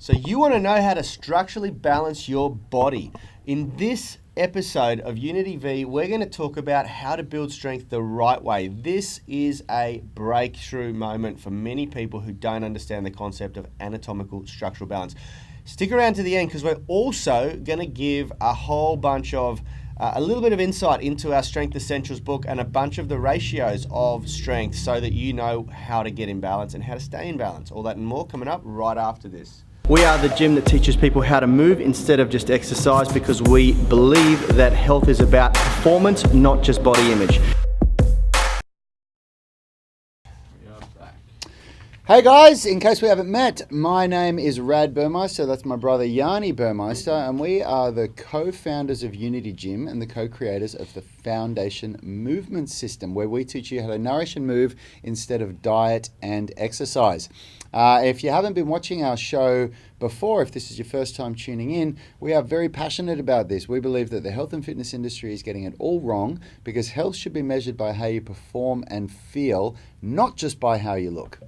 So you want to know how to structurally balance your body. In this episode of Unity V, we're going to talk about how to build strength the right way. This is a breakthrough moment for many people who don't understand the concept of anatomical structural balance. Stick around to the end because we're also going to give a whole bunch of a little bit of insight into our Strength Essentials book and a bunch of the ratios of strength so that you know how to get in balance and how to stay in balance. All that and more coming up right after this. We are the gym that teaches people how to move instead of just exercise because we believe that health is about performance, not just body image. Hey guys, in case we haven't met, my name is Rad Burmeister, that's my brother Yanni Burmeister, and we are the co-founders of Unity Gym and the co-creators of the Foundation Movement System, where we teach you how to nourish and move instead of diet and exercise. If you haven't been watching our show before, if this is your first time tuning in, we are very passionate about this. We believe that the health and fitness industry is getting it all wrong because health should be measured by how you perform and feel, not just by how you look.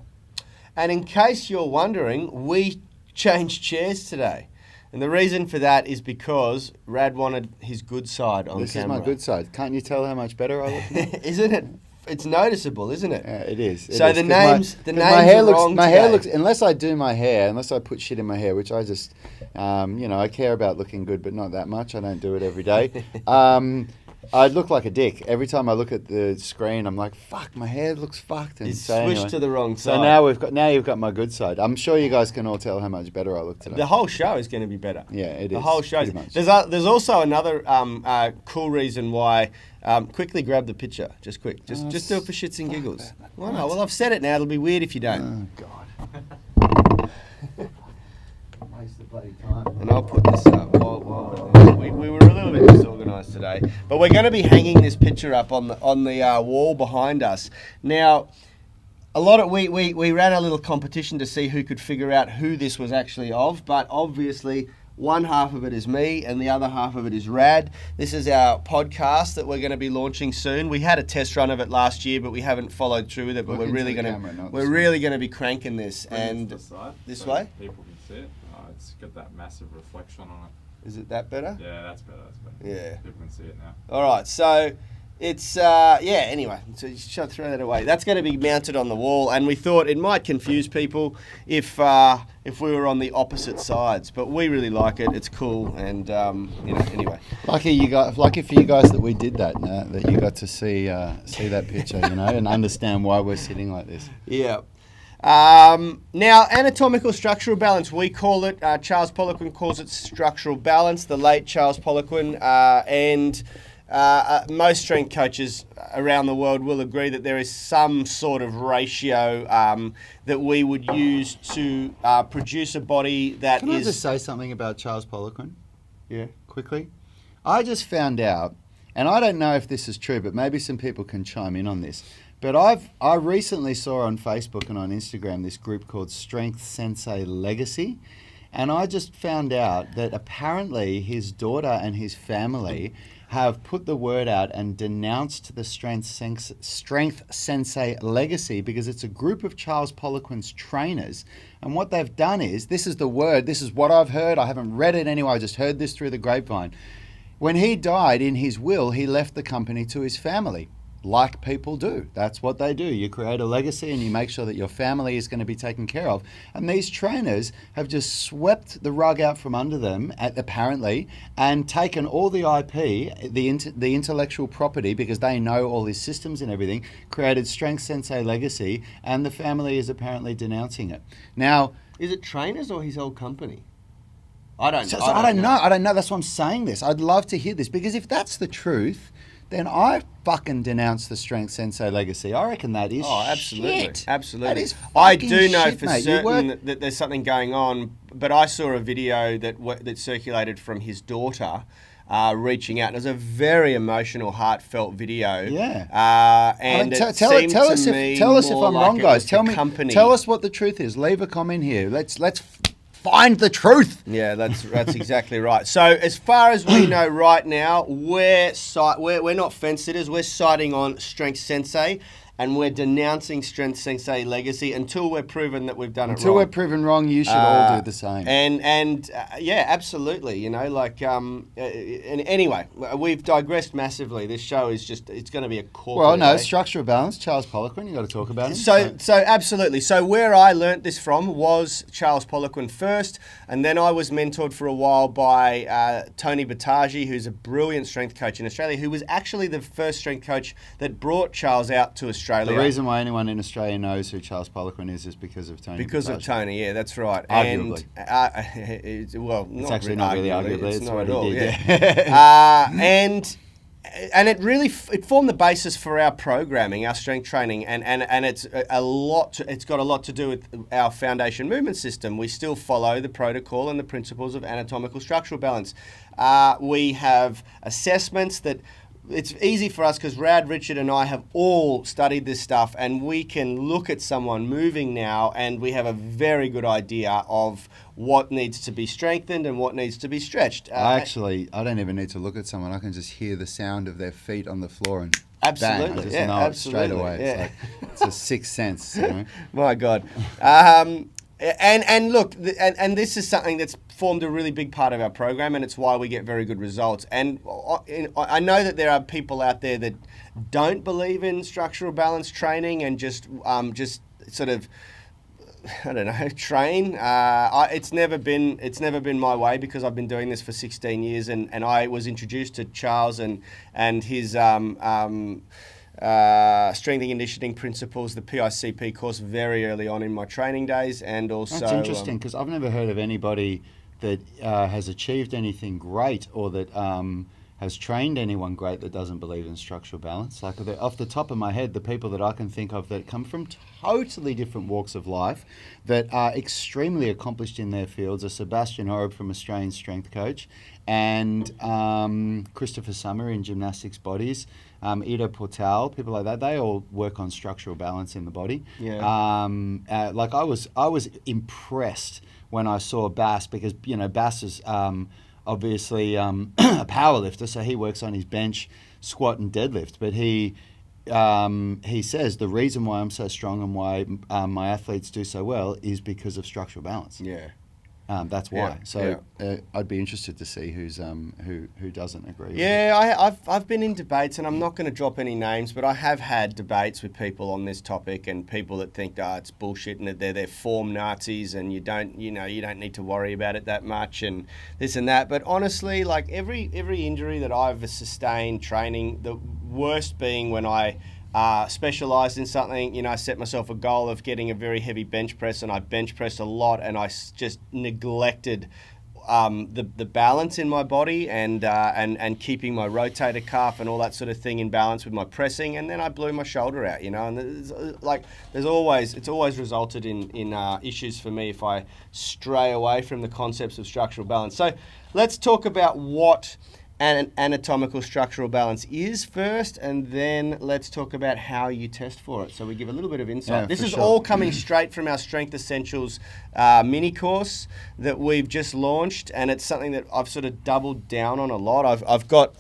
And in case you're wondering, we changed chairs today. And the reason for that is because Rad wanted his good side on camera. This is my good side. Can't you tell how much better I look now? Isn't it? It's noticeable, isn't it? Yeah, it is. So the names my hair are looks, wrong my today. hair looks, unless I do my hair, unless I put shit in my hair, which I just, I care about looking good, but not that much. I don't do it every day. I look like a dick. Every time I look at the screen, I'm like, fuck, my hair looks fucked. And It's so switched anyway. to the wrong side. So now you've got my good side. I'm sure you guys can all tell how much better I look today. The whole show is going to be better. Yeah, it is. The whole show. Pretty much. There's also another cool reason why. Quickly grab the picture. Just quick. Just do it for shits and giggles. Well, no, well, I've said it now. It'll be weird if you don't. Oh, God. Waste the bloody time. And I'll put this up. We were a little bit disorganised today, but we're going to be hanging this picture up on the wall behind us. Now, we ran a little competition to see who could figure out who this was actually of, but obviously one half of it is me and the other half of it is Rad. This is our podcast that we're going to be launching soon. We had a test run of it last year, but we haven't followed through with it. But we're really going to be cranking this. And this so way, people can see it. It's got that massive reflection on it. Is it that better? Yeah, that's better. Yeah. People can see it now. All right, so it's anyway, so you should throw that away. That's going to be mounted on the wall, and we thought it might confuse people if we were on the opposite sides, but we really like it. It's cool, and anyway. Lucky for you guys that we did that. That you got to see that picture, and understand why we're sitting like this. Yeah. Now, anatomical structural balance, we call it, Charles Pollock calls it structural balance, the late Charles Pollock, and most strength coaches around the world will agree that there is some sort of ratio that we would use to produce a body that Can I just say something about Charles Pollock? Yeah. Quickly. I just found out, and I don't know if this is true, but maybe some people can chime in on this. But I recently saw on Facebook and on Instagram this group called Strength Sensei Legacy, and I just found out that apparently his daughter and his family have put the word out and denounced the Strength Sensei Legacy because it's a group of Charles Poliquin's trainers, and what they've done is, this is what I've heard, I haven't read it anyway, I just heard this through the grapevine. When he died, in his will, he left the company to his family. Like people do. That's what they do. You create a legacy and you make sure that your family is going to be taken care of. And these trainers have just swept the rug out from under them, apparently, and taken all the IP, the intellectual property, because they know all his systems and everything, created Strength Sensei Legacy, and the family is apparently denouncing it. Now, Is it trainers or his whole company? I don't know. That's why I'm saying this. I'd love to hear this, because if that's the truth, then I fucking denounce the Strength Sensei Legacy. I reckon that is absolutely. shit. Absolutely. That is I do know shit, for mate. certain that there's something going on, but I saw a video that circulated from his daughter reaching out. It was a very emotional, heartfelt video. Yeah. And tell us if I'm wrong, guys. Tell us what the truth is. Leave a comment here. Let's find the truth. Yeah, that's exactly right. So as far as we know right now, we're not fence sitters. We're citing on Strength Sensei, and we're denouncing Strength Sensei legacy until we're proven that we've done it Until wrong. we're proven wrong, you should all do the same. And yeah, absolutely. You know, like and anyway, we've digressed massively. This show is it's going to be a corporate. Well, no, structural balance. Charles Pollock, you got to talk about him. So absolutely. So where I learnt this from was Charles Pollock first, and then I was mentored for a while by Tony Battaji, who's a brilliant strength coach in Australia, who was actually the first strength coach that brought Charles out to Australia. The reason why anyone in Australia knows who Charles Pollock is because of Tony. Because of Tony, yeah, that's right. Arguably. And it's actually not really arguably. It's not what at all. he did, Yeah. And it really it formed the basis for our programming, our strength training, and it's a lot. It's got a lot to do with our foundation movement system. We still follow the protocol and the principles of anatomical structural balance. We have assessments that. It's easy for us because Rad, Richard, and I have all studied this stuff, and we can look at someone moving now, and we have a very good idea of what needs to be strengthened and what needs to be stretched. I don't even need to look at someone. I can just hear the sound of their feet on the floor and absolutely, bang, I just yeah, know absolutely, it straight away. Yeah. It's a sixth sense. You know? My God. And look, and this is something that's formed a really big part of our program, and it's why we get very good results. And I know that there are people out there that don't believe in structural balance training and just sort of, I don't know, train. It's never been my way because I've been doing this for 16 years, and I was introduced to Charles and his strength and conditioning principles, the PICP course, very early on in my training days, and also that's interesting because I've never heard of anybody that has achieved anything great or that has trained anyone great that doesn't believe in structural balance. Like off the top of my head, the people that I can think of that come from totally different walks of life that are extremely accomplished in their fields are Sebastian Horeb from Australian Strength Coach and Christopher Summer in gymnastics bodies, Ido Portal, people like that. They all work on structural balance in the body. Yeah. Like I was impressed when I saw Bass because Bass is obviously a power lifter, so he works on his bench, squat, and deadlift. But he says the reason why I'm so strong and why my athletes do so well is because of structural balance. Yeah. That's why. Yeah, So I'd be interested to see who doesn't agree. Yeah, I've been in debates, and I'm not going to drop any names, but I have had debates with people on this topic, and people that think it's bullshit and that they're form Nazis, and you don't need to worry about it that much, and this and that. But honestly, like every injury that I've sustained training, the worst being when I specialised in something, I set myself a goal of getting a very heavy bench press, and I bench pressed a lot, and I just neglected the balance in my body and keeping my rotator cuff and all that sort of thing in balance with my pressing, and then I blew my shoulder out, and it's always resulted in issues for me if I stray away from the concepts of structural balance. So let's talk about what an anatomical structural balance is first, and then let's talk about how you test for it. So we give a little bit of insight. Yeah, this is sure. all coming straight from our Strength Essentials mini course that we've just launched, and it's something that I've sort of doubled down on a lot. I've got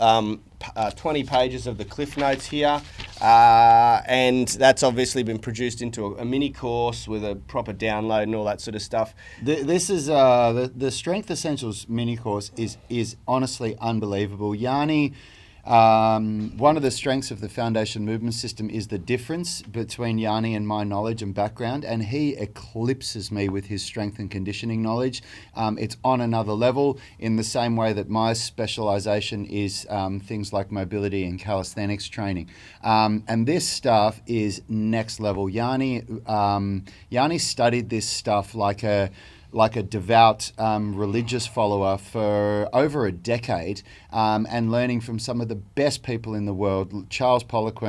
20 pages of the Cliff Notes here, and that's obviously been produced into a mini course with a proper download and all that sort of stuff. This is the Strength Essentials mini course is honestly unbelievable. Yanni, one of the strengths of the foundation movement system is the difference between Yanni and my knowledge and background, and he eclipses me with his strength and conditioning knowledge. It's on another level in the same way that my specialization is things like mobility and calisthenics training. And this stuff is next level. Yanni studied this stuff like a devout religious follower for over a decade, and learning from some of the best people in the world, Charles Pollock,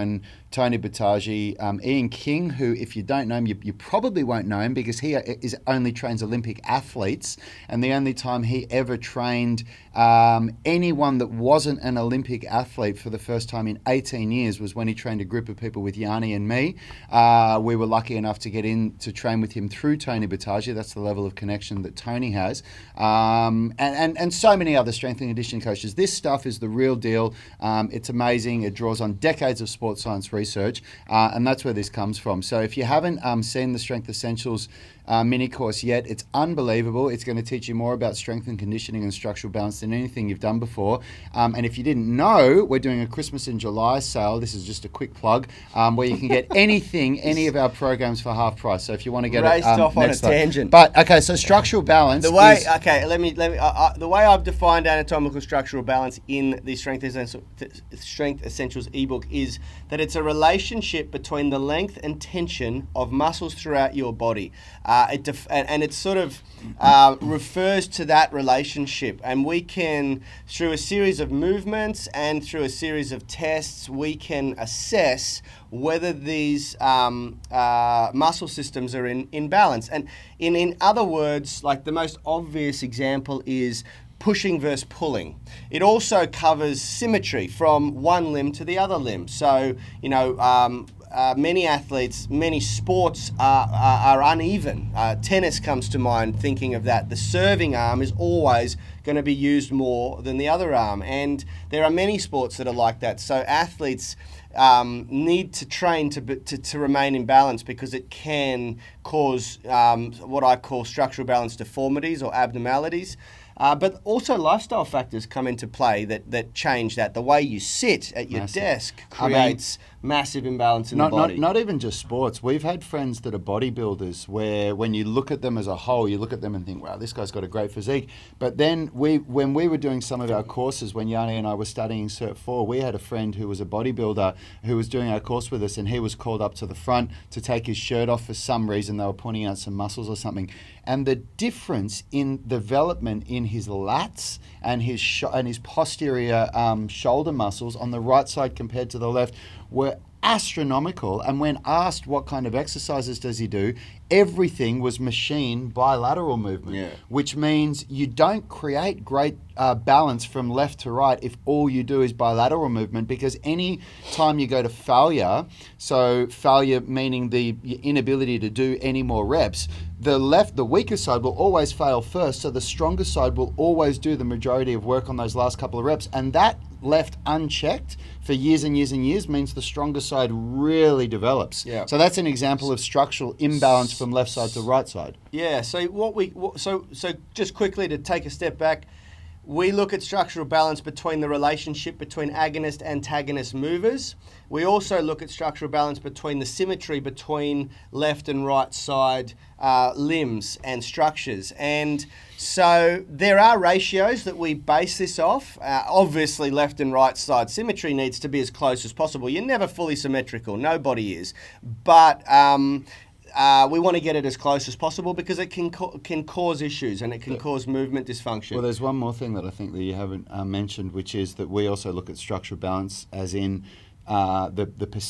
Tony Battaji, Ian King, who, if you don't know him, you probably won't know him because he only trains Olympic athletes, and the only time he ever trained anyone that wasn't an Olympic athlete for the first time in 18 years was when he trained a group of people with Yanni and me. We were lucky enough to get in to train with him through Tony Battaji. That's the level of connection that Tony has, and so many other strength and conditioning coaches. This stuff is the real deal. It's amazing. It draws on decades of sports science research. research, and that's where this comes from. So if you haven't seen the Strength Essentials mini course yet, it's unbelievable. It's going to teach you more about strength and conditioning and structural balance than anything you've done before. And if you didn't know, we're doing a Christmas in July sale. This is just a quick plug, where you can get any of our programs for half price. So if you want to get Raced off on a tangent. But okay, so structural balance. The way the way I've defined anatomical structural balance in the Strength Essentials ebook is that it's a relationship between the length and tension of muscles throughout your body. It sort of refers to that relationship, and we can, through a series of movements and through a series of tests, we can assess whether these muscle systems are in balance. And in other words, like the most obvious example is pushing versus pulling. It also covers symmetry from one limb to the other limb. So, many athletes, many sports are uneven. Tennis comes to mind thinking of that. The serving arm is always going to be used more than the other arm. And there are many sports that are like that. So athletes need to train to remain in balance, because it can cause what I call structural balance deformities or abnormalities. But also lifestyle factors come into play that change that. The way you sit at your desk creates massive imbalance in the body. Not even just sports. We've had friends that are bodybuilders where when you look at them as a whole, you look at them and think, wow, this guy's got a great physique. But then when we were doing some of our courses, when Yanni and I were studying Cert 4, we had a friend who was a bodybuilder who was doing our course with us, and he was called up to the front to take his shirt off for some reason. They were pointing out some muscles or something. And the difference in development in his lats and his posterior shoulder muscles on the right side compared to the left were astronomical. And when asked what kind of exercises does he do, everything was machine bilateral movement, which means you don't create great balance from left to right if all you do is bilateral movement, because any time you go to failure, so failure meaning the inability to do any more reps, the weaker side will always fail first, so the stronger side will always do the majority of work on those last couple of reps, and that left unchecked for years and years and years means the stronger side really develops. Yeah. So that's an example of structural imbalance from left side to right side. Yeah. So just quickly to take a step back, we look at structural balance between the relationship between agonist and antagonist movers. We also look at structural balance between the symmetry between left and right side limbs and structures. And so there are ratios that we base this off. Obviously, left and right side symmetry needs to be as close as possible. You're never fully symmetrical. Nobody is. But we want to get it as close as possible because it can cause issues and it can cause movement dysfunction. Well, there's one more thing that I think that you haven't mentioned, which is that we also look at structural balance as in the percentage